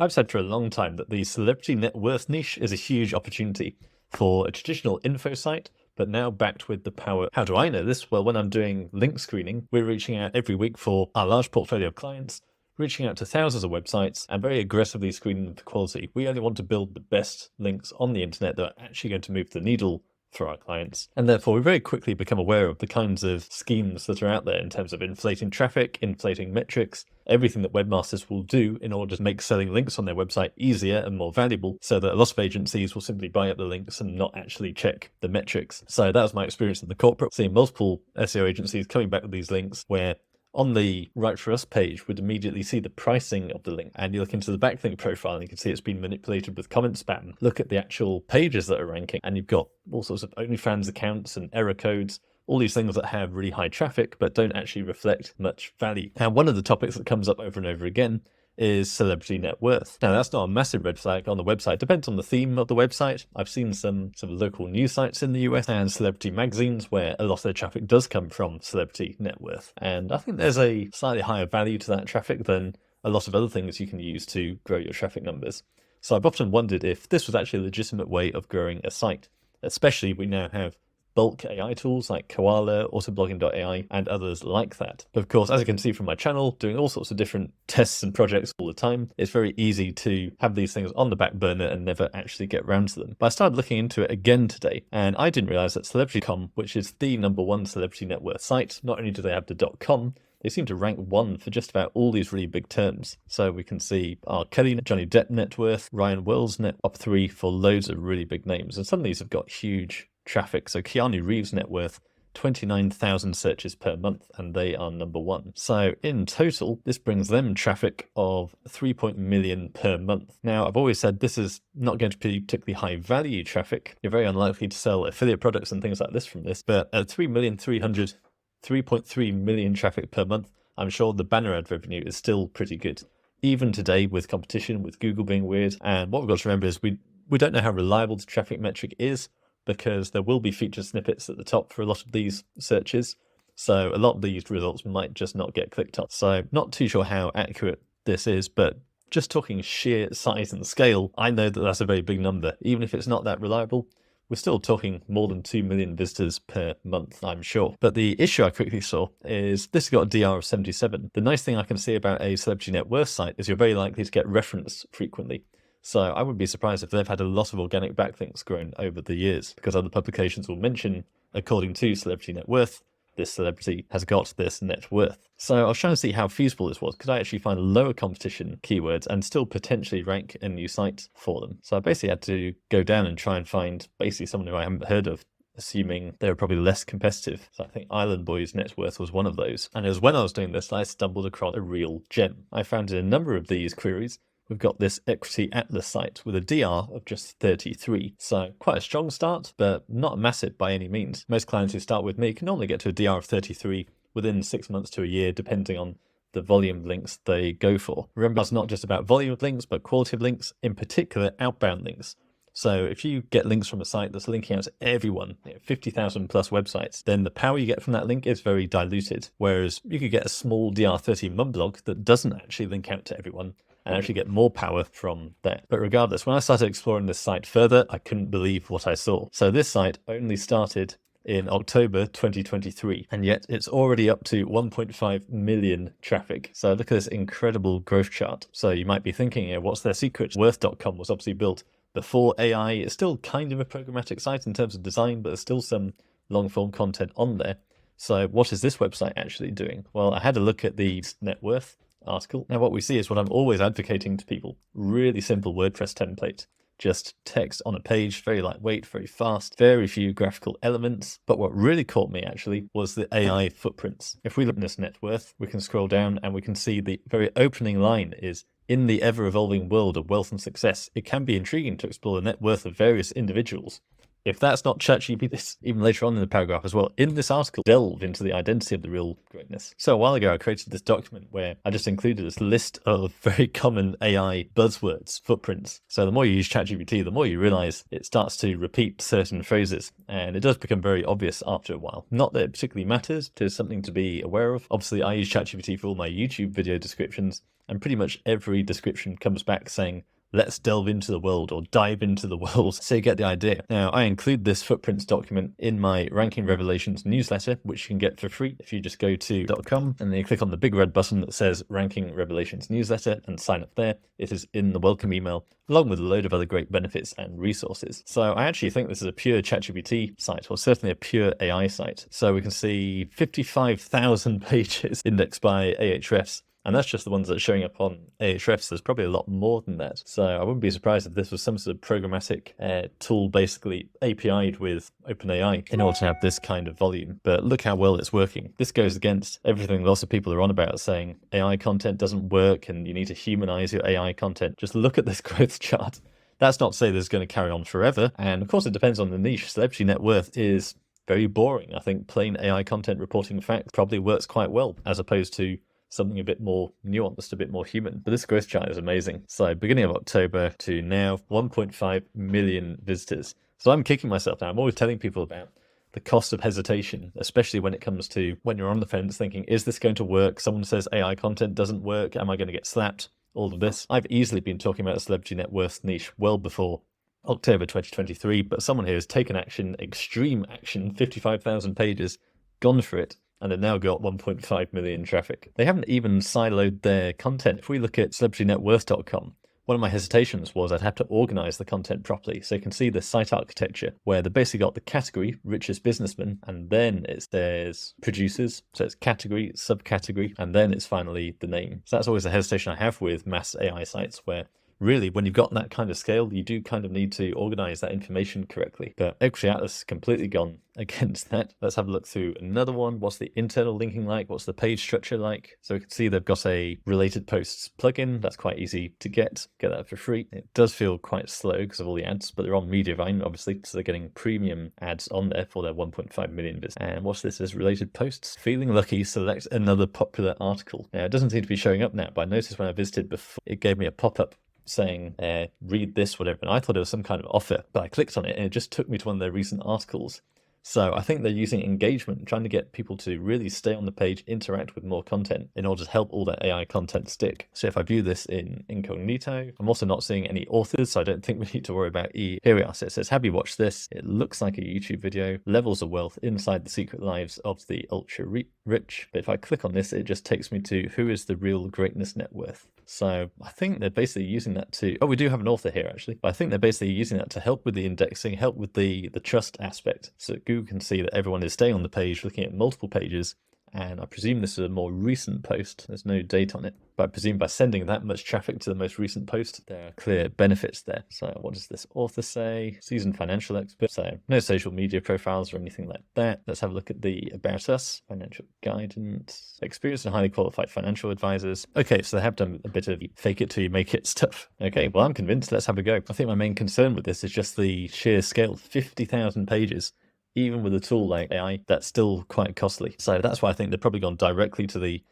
I've said for a long time that the celebrity net worth niche is a huge opportunity for a traditional info site, but now backed with the power. How do I know this? Well, when I'm doing link screening, we're reaching out every week for our large portfolio of clients, reaching out to thousands of websites and very aggressively screening the quality. We only want to build the best links on the internet that are actually going to move the needle for our clients. And therefore, we very quickly become aware of the kinds of schemes that are out there in terms of inflating traffic, inflating metrics, everything that webmasters will do in order to make selling links on their website easier and more valuable, so that a lot of agencies will simply buy up the links and not actually check the metrics. So that was my experience in the corporate, seeing multiple SEO agencies coming back with these links where on the Right For Us page would immediately see the pricing of the link, and you look into the backlink profile and you can see it's been manipulated with comment spam. Look at the actual pages that are ranking, and you've got all sorts of OnlyFans accounts and error codes, all these things that have really high traffic but don't actually reflect much value. And one of the topics that comes up over and over again is celebrity net worth. Now, that's not a massive red flag on the website. It depends on the theme of the website. I've seen some local news sites in the US and celebrity magazines where a lot of their traffic does come from celebrity net worth. And I think there's a slightly higher value to that traffic than a lot of other things you can use to grow your traffic numbers. So I've often wondered if this was actually a legitimate way of growing a site, especially we now have bulk AI tools like Koala, Autoblogging.ai, and others like that. But of course, as you can see from my channel, doing all sorts of different tests and projects all the time, it's very easy to have these things on the back burner and never actually get around to them. But I started looking into it again today, and I didn't realize that Celebrity.com, which is the #1 celebrity net worth site, not only do they have the .com, they seem to rank 1 for just about all these really big terms. So we can see R. Kelly, Johnny Depp net worth, Ryan Wells net top 3 for loads of really big names. And some of these have got huge traffic. So Keanu Reeves net worth, 29,000 searches per month, and they are #1. So in total, this brings them traffic of 3 million per month. Now, I've always said this is not going to be particularly high value traffic. You're very unlikely to sell affiliate products and things like this from this, but at 3.3 million traffic per month, I'm sure the banner ad revenue is still pretty good. Even today with competition, with Google being weird. And what we've got to remember is we don't know how reliable the traffic metric is, because there will be feature snippets at the top for a lot of these searches. So a lot of these results might just not get clicked on. So not too sure how accurate this is, but just talking sheer size and scale, I know that that's a very big number. Even if it's not that reliable, we're still talking more than 2 million visitors per month, I'm sure. But the issue I quickly saw is this has got a DR of 77. The nice thing I can see about a celebrity net worth site is you're very likely to get referenced frequently. So I wouldn't be surprised if they've had a lot of organic backlinks grown over the years, because other publications will mention, according to celebrity net worth, this celebrity has got this net worth. So I was trying to see how feasible this was. Could I actually find lower competition keywords and still potentially rank a new site for them? So I basically had to go down and try and find basically someone who I haven't heard of, assuming they were probably less competitive. So I think Island Boys net worth was one of those. And it was when I was doing this, I stumbled across a real gem. I found in a number of these queries, we've got this Equity Atlas site with a DR of just 33. So quite a strong start, but not massive by any means. Most clients who start with me can normally get to a DR of 33 within 6 months to a year, depending on the volume of links they go for. Remember, it's not just about volume of links, but quality of links, in particular outbound links. So if you get links from a site that's linking out to everyone, 50,000 plus websites, then the power you get from that link is very diluted. Whereas you could get a small DR30 mum blog that doesn't actually link out to everyone and actually get more power from that. But regardless, when I started exploring this site further, I couldn't believe what I saw. So this site only started in October 2023, and yet it's already up to 1.5 million traffic. So look at this incredible growth chart. So you might be thinking, what's their secret? Worth.com was obviously built before AI. It's still kind of a programmatic site in terms of design, but there's still some long form content on there. So what is this website actually doing? Well, I had a look at the net worth article. Now what we see is what I'm always advocating to people. Really simple WordPress template. Just text on a page, very lightweight, very fast, very few graphical elements. But what really caught me actually was the AI footprints. If we look at this net worth, we can scroll down and we can see the very opening line is, in the ever-evolving world of wealth and success, it can be intriguing to explore the net worth of various individuals. If that's not ChatGPT, this even later on in the paragraph as well, in this article, delve into the identity of the real greatness. So a while ago, I created this document where I just included this list of very common AI buzzwords, footprints. So the more you use ChatGPT, the more you realize it starts to repeat certain phrases, and it does become very obvious after a while. Not that it particularly matters, but it's something to be aware of. Obviously, I use ChatGPT for all my YouTube video descriptions, and pretty much every description comes back saying, let's delve into the world or dive into the world. So you get the idea. Now, I include this footprints document in my Ranking Revelations newsletter, which you can get for free if you just go to .com and then you click on the big red button that says Ranking Revelations newsletter and sign up there. It is in the welcome email, along with a load of other great benefits and resources. So I actually think this is a pure ChatGPT site, or certainly a pure AI site. So we can see 55,000 pages indexed by Ahrefs. And that's just the ones that are showing up on Ahrefs. There's probably a lot more than that. So I wouldn't be surprised if this was some sort of programmatic tool basically API'd with OpenAI in order to have this kind of volume. But look how well it's working. This goes against everything lots of people are on about, saying AI content doesn't work and you need to humanize your AI content. Just look at this growth chart. That's not to say this is going to carry on forever. And of course, it depends on the niche. Celebrity net worth is very boring. I think plain AI content reporting facts probably works quite well, as opposed to something a bit more nuanced, a bit more human. But this growth chart is amazing. So beginning of October to now, 1.5 million visitors. So I'm kicking myself now. I'm always telling people about the cost of hesitation, especially when it comes to when you're on the fence thinking, is this going to work? Someone says AI content doesn't work. Am I going to get slapped? All of this. I've easily been talking about a celebrity net worth niche well before October 2023, but someone here has taken action, extreme action, 55,000 pages, gone for it, and they've now got 1.5 million traffic. They haven't even siloed their content. If we look at celebritynetworth.com, one of my hesitations was I'd have to organize the content properly. So you can see the site architecture where they basically got the category, richest businessman, and then there's producers. So it's category, subcategory, and then it's finally the name. So that's always a hesitation I have with mass AI sites, where really, when you've got that kind of scale, you do kind of need to organize that information correctly. But Equity Atlas has completely gone against that. Let's have a look through another one. What's the internal linking like? What's the page structure like? So we can see they've got a related posts plugin. That's quite easy to get that for free. It does feel quite slow because of all the ads, but they're on Mediavine, obviously, so they're getting premium ads on there for their 1.5 million visitors. And what's this as related posts? Feeling lucky, select another popular article. Now, it doesn't seem to be showing up now, but I noticed when I visited before, it gave me a pop-up saying, read this, whatever. And I thought it was some kind of offer, but I clicked on it and it just took me to one of their recent articles. So I think they're using engagement, trying to get people to really stay on the page, interact with more content in order to help all that AI content stick. So if I view this in incognito, I'm also not seeing any authors, so I don't think we need to worry about E. Here we are. So it says, have you watched this? It looks like a YouTube video, levels of wealth inside the secret lives of the ultra rich. But if I click on this, it just takes me to who is the real greatness net worth. So I think they're basically using that to, we do have an author here actually, but I think they're basically using that to help with the indexing, help with the trust aspect. So Google can see that everyone is staying on the page, looking at multiple pages. And I presume this is a more recent post. There's no date on it. But I presume by sending that much traffic to the most recent post, there are clear benefits there. So what does this author say? Seasoned financial expert. So no social media profiles or anything like that. Let's have a look at the About Us, financial guidance, experienced and highly qualified financial advisors. Okay, so they have done a bit of fake it till you make it stuff. Okay, well, I'm convinced. Let's have a go. I think my main concern with this is just the sheer scale, 50,000 pages. Even with a tool like AI, that's still quite costly. So that's why I think they've probably gone directly to the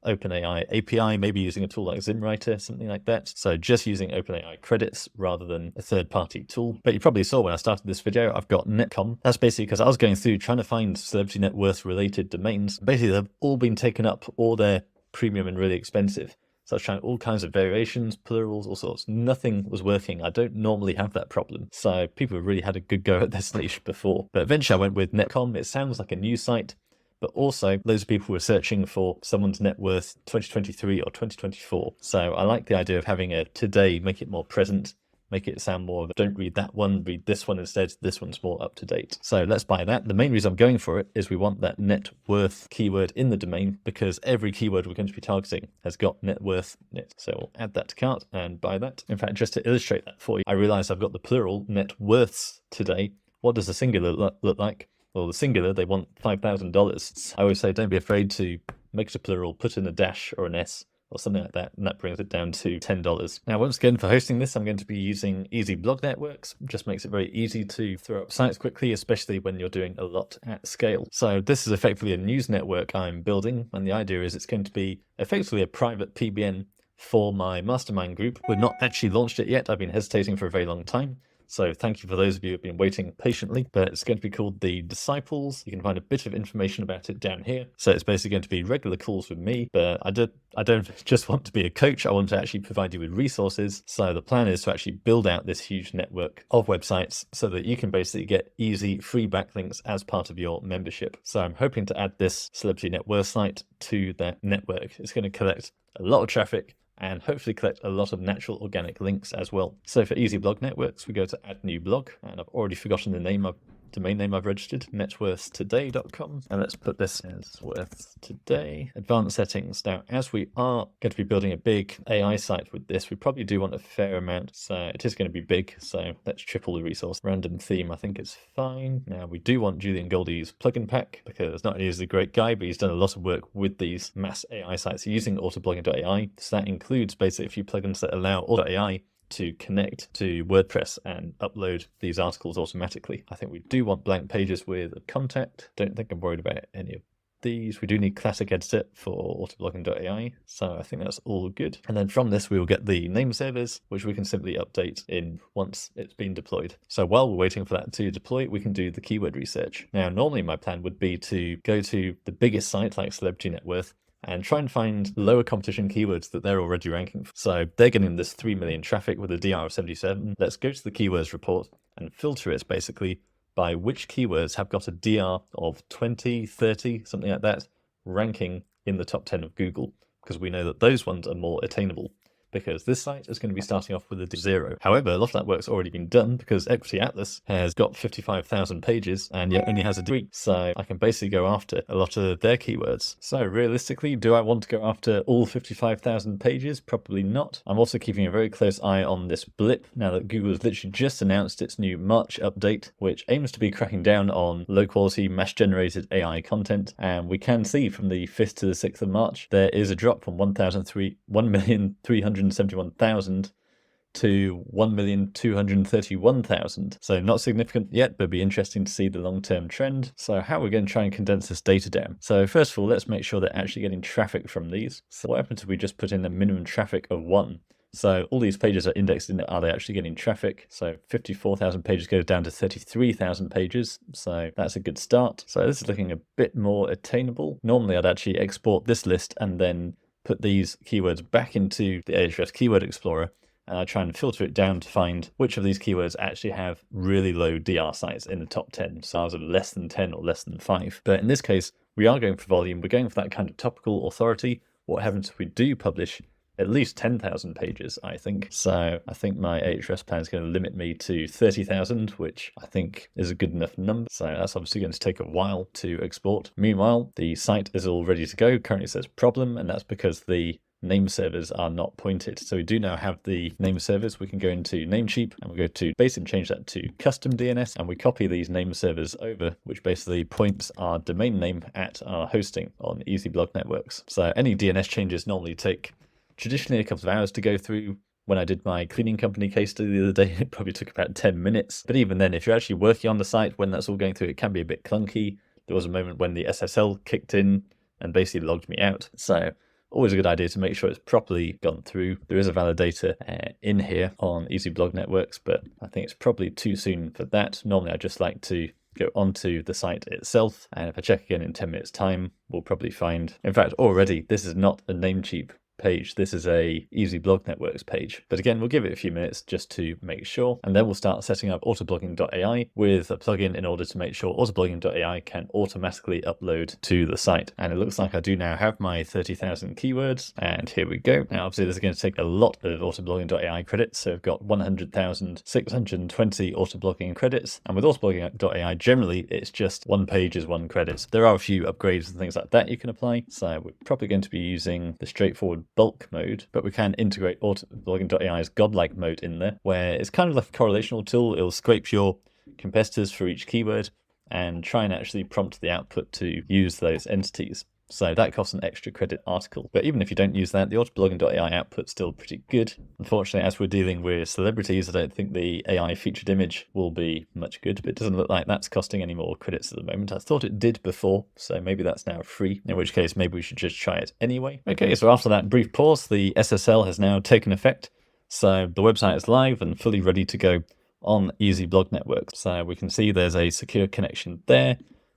OpenAI API, maybe using a tool like ZimWriter, something like that. So just using OpenAI credits rather than a third-party tool. But you probably saw when I started this video, I've got netcom. That's basically because I was going through trying to find celebrity net worth related domains. Basically, they've all been taken up, or they're premium and really expensive. So I was trying all kinds of variations, plurals, all sorts. Nothing was working. I don't normally have that problem. So people have really had a good go at this niche before. But eventually I went with netcom. It sounds like a news site, but also loads of people were searching for someone's net worth 2023 or 2024. So I like the idea of having a today, make it more present, make it sound more of a, don't read that one, read this one instead. This one's more up to date. So let's buy that. The main reason I'm going for it is we want that net worth keyword in the domain, because every keyword we're going to be targeting has got net worth in it. So we'll add that to cart and buy that. In fact, just to illustrate that for you, I realize I've got the plural net worths today. What does the singular look like? Well, the singular, they want $5,000. I always say, don't be afraid to make it a plural, put in a dash or an S, or something like that, and that brings it down to $10. Now, once again, for hosting this, I'm going to be using Easy Blog Networks. It just makes it very easy to throw up sites quickly, especially when you're doing a lot at scale. So this is effectively a news network I'm building, and the idea is it's going to be effectively a private PBN for my mastermind group. We've not actually launched it yet. I've been hesitating for a very long time. So thank you for those of you who have been waiting patiently, but it's going to be called The Disciples. You can find a bit of information about it down here. So it's basically going to be regular calls with me, but I don't just want to be a coach. I want to actually provide you with resources. So the plan is to actually build out this huge network of websites so that you can basically get easy free backlinks as part of your membership. So I'm hoping to add this celebrity net worth site to that network. It's going to collect a lot of traffic and hopefully collect a lot of natural organic links as well. So for Easy Blog Networks, we go to add new blog, and I've already forgotten the name of domain name I've registered, networthtoday.com, and let's put this as Worth Today. Advanced settings. Now, as we are going to be building a big AI site with this, we probably do want a fair amount, so it is going to be big, so let's triple the resource. Random theme, I think is fine. Now, we do want Julian Goldie's plugin pack, because not only is he a great guy, but he's done a lot of work with these mass AI sites using autoblogging.ai, so that includes basically a few plugins that allow auto.ai to connect to WordPress and upload these articles automatically. I think we do want blank pages with a contact. Don't think I'm worried about any of these. We do need classic editor for autoblogging.ai, so I think that's all good. And then from this, we will get the name servers, which we can simply update in once it's been deployed. So while we're waiting for that to deploy, we can do the keyword research. Now, normally my plan would be to go to the biggest site like Celebrity Net Worth and try and find lower competition keywords that they're already ranking for. So they're getting this 3 million traffic with a DR of 77. Let's go to the keywords report and filter it basically by which keywords have got a DR of 20, 30, something like that, ranking in the top 10 of Google, because we know that those ones are more attainable. Because this site is going to be starting off with a 0. However, a lot of that work's already been done because Equity Atlas has got 55,000 pages and yet only has a 3. So I can basically go after a lot of their keywords. So realistically, do I want to go after all 55,000 pages? Probably not. I'm also keeping a very close eye on this blip now that Google has literally just announced its new March update, which aims to be cracking down on low quality mass generated AI content. And we can see from the 5th to the 6th of March, there is a drop from 1,371,000 to 1,231,000. So not significant yet, but it'd be interesting to see the long-term trend. So how are we going to try and condense this data down? So first of all, let's make sure they're actually getting traffic from these. So what happens if we just put in a minimum traffic of 1? So all these pages are indexed in, are they actually getting traffic? So 54,000 pages goes down to 33,000 pages. So that's a good start. So this is looking a bit more attainable. Normally I'd actually export this list and then put these keywords back into the Ahrefs Keyword Explorer, and I try and filter it down to find which of these keywords actually have really low DR sites in the top 10, so of less than 10 or less than 5. But in this case, we are going for volume. We're going for that kind of topical authority. What happens if we do publish at least 10,000 pages, I think. So I think my Ahrefs plan is going to limit me to 30,000, which I think is a good enough number. So that's obviously going to take a while to export. Meanwhile, the site is all ready to go. Currently it says problem, and that's because the name servers are not pointed. So we do now have the name servers. We can go into Namecheap and we go to basic, change that to custom DNS, and we copy these name servers over, which basically points our domain name at our hosting on Easy Blog Networks. So any DNS changes normally take traditionally a couple of hours to go through. When I did my cleaning company case study the other day, it probably took about 10 minutes. But even then, if you're actually working on the site when that's all going through, it can be a bit clunky. There was a moment when the SSL kicked in and basically logged me out. So always a good idea to make sure it's properly gone through. There is a validator in here on Easy Blog Networks, but I think it's probably too soon for that. Normally, I just like to go onto the site itself. And if I check again in 10 minutes time, we'll probably find, in fact, already this is not a Namecheap page. This is a Easy Blog Networks page. But again, we'll give it a few minutes just to make sure. And then we'll start setting up autoblogging.ai with a plugin in order to make sure autoblogging.ai can automatically upload to the site. And it looks like I do now have my 30,000 keywords. And here we go. Now, obviously, this is going to take a lot of autoblogging.ai credits. So I've got 100,620 autoblogging credits. And with autoblogging.ai, generally, it's just one page is one credit. There are a few upgrades and things like that you can apply. So we're probably going to be using the straightforward bulk mode, but we can integrate autoblogging.ai's godlike mode in there, where it's kind of like a correlational tool. It'll scrape your competitors for each keyword and try and actually prompt the output to use those entities. So that costs an extra credit article. But even if you don't use that, the autoblogging.ai output's still pretty good. Unfortunately, as we're dealing with celebrities, I don't think the AI featured image will be much good, but it doesn't look like that's costing any more credits at the moment. I thought it did before, so maybe that's now free, in which case maybe we should just try it anyway. Okay, so after that brief pause, the SSL has now taken effect. So the website is live and fully ready to go on Easy Blog Network. So we can see there's a secure connection there.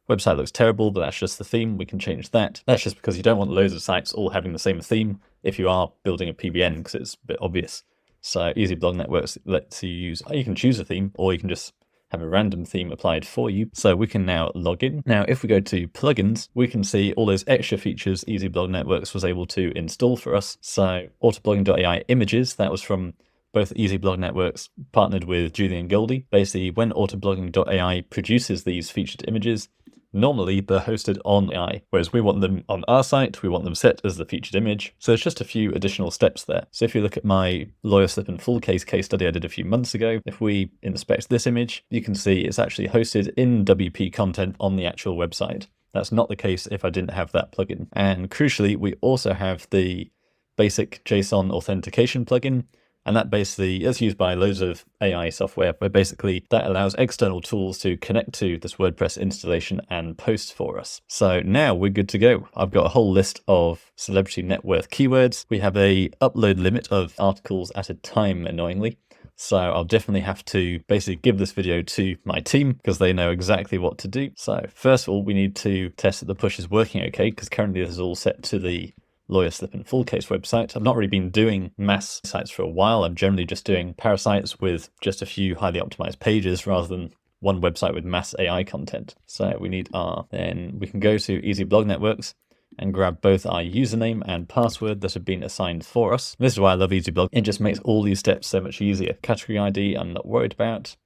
Website looks terrible, but that's just the theme. We can change that. That's just because you don't want loads of sites all having the same theme if you are building a PBN, because it's a bit obvious. So Easy Blog Networks lets you use, you can choose a theme, or you can just have a random theme applied for you. So we can now log in. Now, if we go to plugins, we can see all those extra features Easy Blog Networks was able to install for us. So autoblogging.ai images, that was from both Easy Blog Networks partnered with Julian Goldie. Basically, when autoblogging.ai produces these featured images, normally they're hosted on AI, whereas we want them on our site, we want them set as the featured image. So there's just a few additional steps there. So if you look at my lawyer slip and full case study I did a few months ago, if we inspect this image, you can see it's actually hosted in WP content on the actual website. That's not the case if I didn't have that plugin. And crucially, we also have the basic JSON authentication plugin. And that basically is used by loads of AI software, but basically that allows external tools to connect to this WordPress installation and post for us. So now we're good to go. I've got a whole list of celebrity net worth keywords. We have a upload limit of articles at a time, annoyingly. So I'll definitely have to basically give this video to my team because they know exactly what to do. So first of all, we need to test that the push is working okay, because currently this is all set to the lawyer slip and full case website. I've not really been doing mass sites for a while. I'm generally just doing parasites with just a few highly optimized pages rather than one website with mass AI content. So we need then we can go to Easy Blog Networks and grab both our username and password that have been assigned for us. This is why I love Easy Blog. It just makes all these steps so much easier. Category ID, I'm not worried about.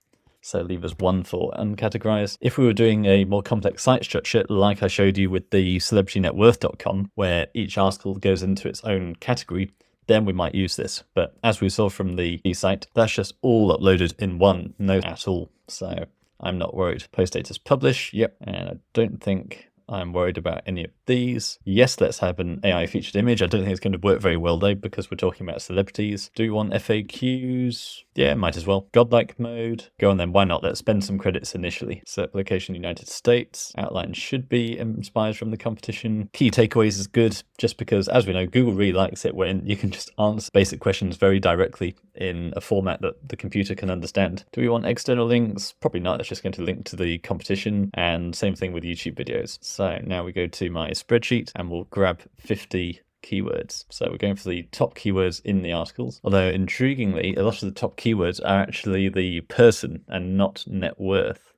So leave us 1 for uncategorized. If we were doing a more complex site structure, like I showed you with the celebritynetworth.com, where each article goes into its own category, then we might use this. But as we saw from the site, that's just all uploaded in one note at all. So I'm not worried. Post status publish. Yep. And I don't think I'm worried about any of these. Yes, let's have an AI featured image. I don't think it's going to work very well though, because we're talking about celebrities. Do we want FAQs? Yeah, might as well. Godlike mode. Go on then, why not? Let's spend some credits initially. So location United States. Outline should be inspired from the competition. Key takeaways is good, just because as we know, Google really likes it when you can just answer basic questions very directly in a format that the computer can understand. Do we want external links? Probably not. It's just going to link to the competition, and same thing with YouTube videos. So now we go to my spreadsheet and we'll grab 50 keywords. So we're going for the top keywords in the articles. Although intriguingly, a lot of the top keywords are actually the person and not net worth.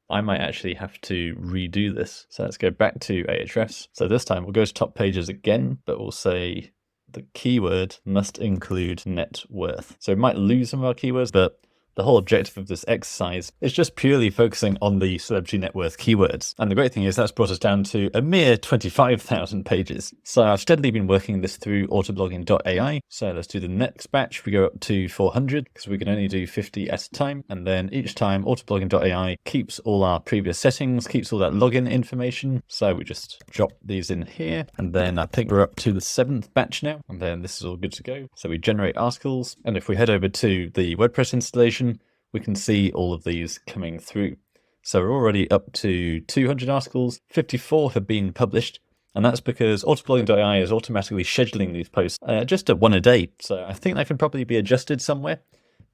I might actually have to redo this. So let's go back to Ahrefs. So this time we'll go to top pages again, but we'll say the keyword must include net worth. So we might lose some of our keywords, but the whole objective of this exercise is just purely focusing on the celebrity net worth keywords. And the great thing is that's brought us down to a mere 25,000 pages. So I've steadily been working this through autoblogging.ai. So let's do the next batch. We go up to 400 because we can only do 50 at a time. And then each time autoblogging.ai keeps all our previous settings, keeps all that login information. So we just drop these in here. And then I think we're up to the 7th batch now. And then this is all good to go. So we generate articles. And if we head over to the WordPress installation, we can see all of these coming through. So we're already up to 200 articles, 54 have been published, and that's because autoblogging.ai is automatically scheduling these posts just at 1 a day. So I think that can probably be adjusted somewhere.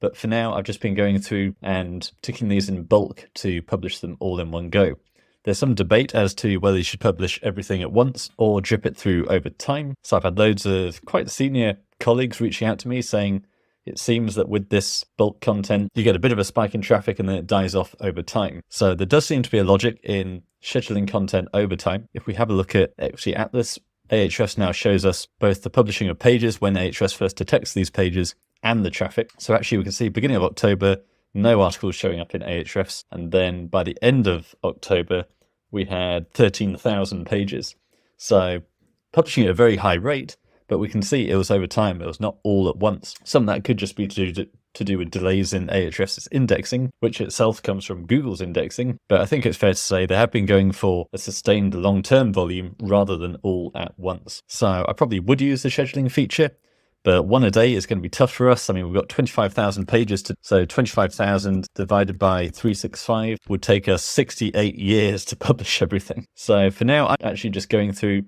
But for now, I've just been going through and ticking these in bulk to publish them all in one go. There's some debate as to whether you should publish everything at once or drip it through over time. So I've had loads of quite senior colleagues reaching out to me saying, it seems that with this bulk content, you get a bit of a spike in traffic and then it dies off over time. So there does seem to be a logic in scheduling content over time. If we have a look at Equity Atlas, Ahrefs now shows us both the publishing of pages when Ahrefs first detects these pages and the traffic. So actually we can see beginning of October, no articles showing up in Ahrefs. And then by the end of October, we had 13,000 pages. So publishing at a very high rate, but we can see it was over time. It was not all at once. Some of that could just be to do with delays in Ahrefs' indexing, which itself comes from Google's indexing. But I think it's fair to say they have been going for a sustained long-term volume rather than all at once. So I probably would use the scheduling feature, but one a day is going to be tough for us. I mean, we've got 25,000 pages, so 25,000 divided by 365 would take us 68 years to publish everything. So for now, I'm actually just going through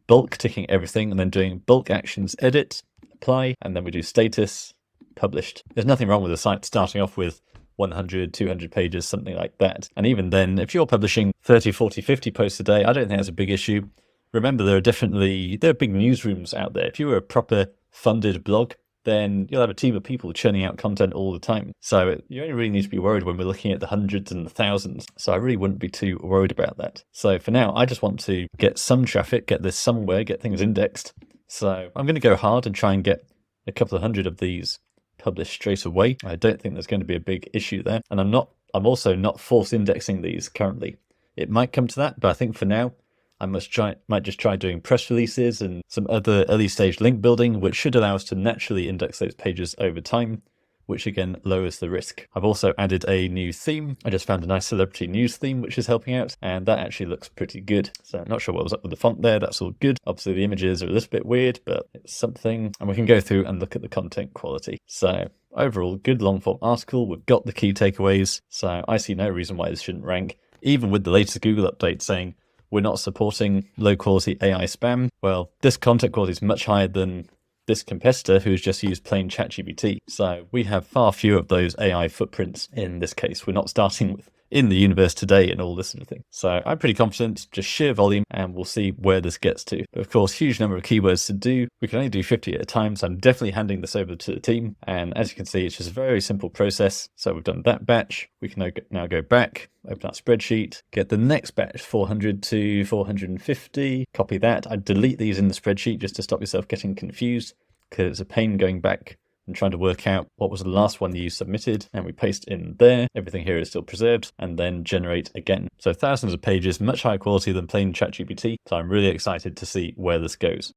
bulk ticking everything and then doing bulk actions, edit, apply, and then we do status, published. There's nothing wrong with the site starting off with 100, 200 pages, something like that. And even then, if you're publishing 30, 40, 50 posts a day, I don't think that's a big issue. Remember, there are big newsrooms out there. If you were a proper funded blog, then you'll have a team of people churning out content all the time. So you only really need to be worried when we're looking at the hundreds and the thousands. So I really wouldn't be too worried about that. So for now, I just want to get some traffic, get this somewhere, get things indexed. So I'm going to go hard and try and get a couple of hundred of these published straight away. I don't think there's going to be a big issue there. And I'm also not force indexing these currently. It might come to that, but I think for now, I might just try doing press releases and some other early stage link building, which should allow us to naturally index those pages over time, which again lowers the risk. I've also added a new theme. I just found a nice celebrity news theme, which is helping out, and that actually looks pretty good. So I'm not sure what was up with the font there. That's all good. Obviously the images are a little bit weird, but it's something. And we can go through and look at the content quality. So overall, good long form article. We've got the key takeaways. So I see no reason why this shouldn't rank, even with the latest Google update saying we're not supporting low quality AI spam. Well, this content quality is much higher than this competitor who's just used plain ChatGPT. So we have far fewer of those AI footprints in this case. We're not starting with in the universe today and all this sort of thing. So I'm pretty confident, just sheer volume, and we'll see where this gets to. But of course, huge number of keywords to do. We can only do 50 at a time, so I'm definitely handing this over to the team. And as you can see, it's just a very simple process. So we've done that batch. We can now go back, open our spreadsheet, get the next batch, 400 to 450, copy that. I delete these in the spreadsheet just to stop yourself getting confused, because it's a pain going back and trying to work out what was the last one you submitted, and we paste in there. Everything here is still preserved, and then generate again. So thousands of pages, much higher quality than plain ChatGPT. So I'm really excited to see where this goes.